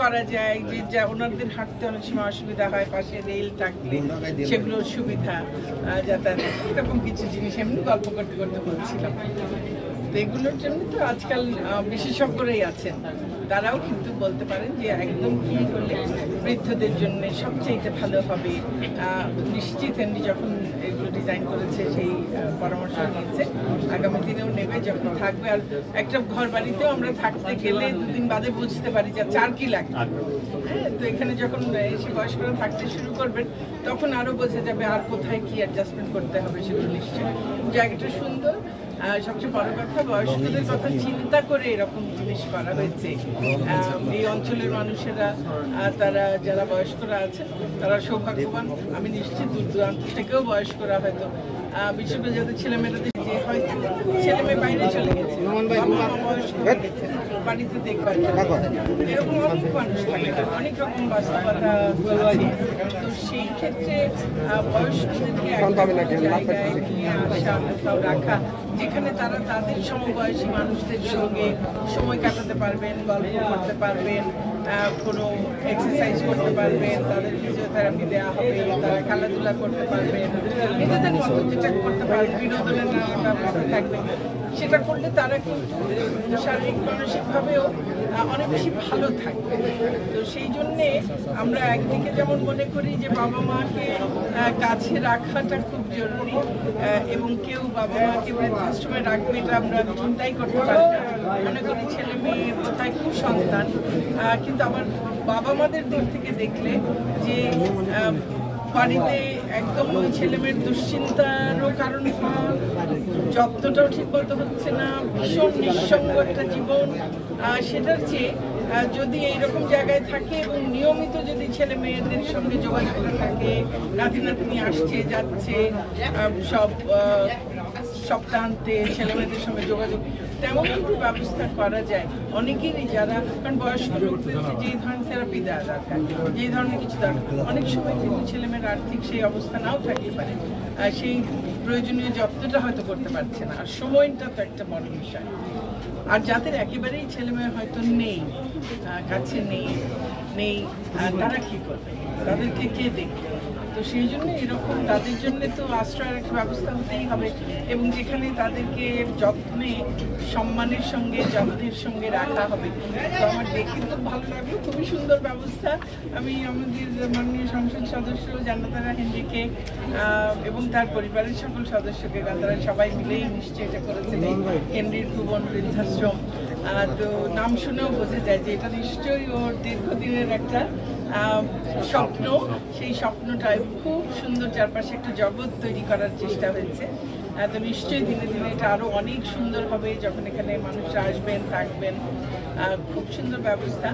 করা যায় যে যা ওনাদের হাঁটতে অনেক সময় অসুবিধা হয়, পাশে রেল থাকলে সেগুলোর সুবিধা যাতায়াত, এরকম কিছু জিনিস এমনি গল্প করতে করতে বলছিলাম। তো এগুলোর জন্য তো আজকাল বিশেষজ্ঞরাই আছেন, তারাও কিন্তু বলতে পারেন যে একদম কি করলে বৃদ্ধদের জন্য সবচেয়ে ভালো হবে। নিশ্চিত এমনি যখন এগুলো ডিজাইন করেছে সেই পরামর্শ নিয়েছে, আগামী দিনেও নেবে যখন থাকবে। আর একটা ঘর বাড়িতেও আমরা থাকতে গেলে দুদিন বাদে বুঝতে পারি যে চার কি লাগে। হ্যাঁ, তো এখানে যখন এসে বয়স্করা থাকতে শুরু করবেন তখন আরও বোঝা যাবে আর কোথায় কি অ্যাডজাস্টমেন্ট করতে হবে সেগুলো নিশ্চয়ই। জায়গাটা সুন্দর, সবচেয়ে বড় কথা বয়স্কদের কথা চিন্তা করে এরকম জিনিস করা হয়েছে। এই অঞ্চলের মানুষেরা, তারা যারা বয়স্করা আছেন তারা সৌভাগ্যবান। আমি নিশ্চিত দূর দূরান্ত থেকেও বয়স্করা হয়তো, বিশেষ করে যাদের ছেলেমেয়েদের যে হয়তো ছেলে মেয়ে বাইরে চলে গেছে, বয়স্ক হয়ে গেছে, বাড়িতে দেখবার এরকম অনেক মানুষ থাকে, অনেক রকম বাস্তবতা আছে। তো সেই ক্ষেত্রে বয়স্কদেরকে জায়গায় নিয়ে আসা, কোথাও রাখা যেখানে তারা তাদের সমবয়সী মানুষদের সঙ্গে সময় কাটাতে পারবেন, গল্প করতে পারবেন, কোনো এক্সারসাইজ করতে পারবেন, তাদের ফিজিওথেরাপি দেওয়া হবে, তারা খেলাধুলা করতে পারবেন, নিজেদের মতো যেটা করতে পারবেন, বিনোদনের নানা ব্যবস্থা থাকবে। সেটা করলে তারা কিন্তু শারীরিক মানসিকভাবেও অনেক বেশি ভালো থাকবে। তো সেই জন্যে আমরা একদিকে যেমন মনে করি যে বাবা মাকে কাছে রাখাটা খুব জরুরি, এবং কেউ বাবা মাকে বৃদ্ধাশ্রমে রাখবে এটা আমরা চিন্তাই করতে পারি না, মনে করি ছেলে মেয়ে কোথায় খুব সন্তান। কিন্তু আমার বাবা মাদের দিক থেকে দেখলে যে বাড়িতে একদম ওই ছেলেমেয়ের দুশ্চিন্তারও কারণ, যত্নটাও ঠিক মতো হচ্ছে না, ভীষণ নিঃসঙ্গ একটা জীবন, সেটার চেয়ে যদি এইরকম জায়গায় থাকে এবং নিয়মিত যদি ছেলে মেয়েদের সঙ্গে যোগাযোগ থাকে, নাতি নাতনি আসছে যাচ্ছে, সব সপ্তাহান্তে ছেলে মেয়েদের সঙ্গে যোগাযোগ, তেমন কিছু ব্যবস্থা করা যায় অনেকেরই, যারা কারণ বয়স্ক লোকদের যেই ধরনের থেরাপি দেওয়া দরকার, যেই ধরনের কিছু দরকার, অনেক সময় কিন্তু ছেলেমেয়ের আর্থিক সেই অবস্থা নাও থাকতে পারে, সেই প্রয়োজনীয় যত্নটা হয়তো করতে পারছে না। আর সময়টা তো একটা বড় বিষয়। আর যাদের একেবারেই ছেলেমেয়ে হয়তো নেই, কাছে নেই, তারা কি করবে, তাদেরকে কে দেখবে? তো সেই জন্য এরকম তাদের জন্য তো আশ্রয়ের একটা ব্যবস্থা হতেই হবে, এবং যেখানে তাদেরকে যত্নে সম্মানের সঙ্গে যত্নের সঙ্গে রাখা হবে। তো আমার দেখে খুব ভালো লাগলো, খুবই সুন্দর ব্যবস্থা। আমি আমাদের মাননীয় সংসদ সদস্য জান্নাতুরা হেনরিকে এবং তার পরিবারের সকল সদস্যকে, তারা সবাই মিলেই নিশ্চয়ই এটা করেছেন, হেনরির ভুবন বৃদ্ধাশ্রম। তো নাম শুনেও বোঝা যায় যে এটা নিশ্চয়ই ওর দীর্ঘদিনের একটা স্বপ্ন। সেই স্বপ্নটায় খুব সুন্দর চারপাশে একটা জগৎ তৈরি করার চেষ্টা হয়েছে। তো নিশ্চয়ই দিনে দিনে এটা আরও অনেক সুন্দর হবে যখন এখানে মানুষরা আসবেন, থাকবেন। খুব সুন্দর ব্যবস্থা।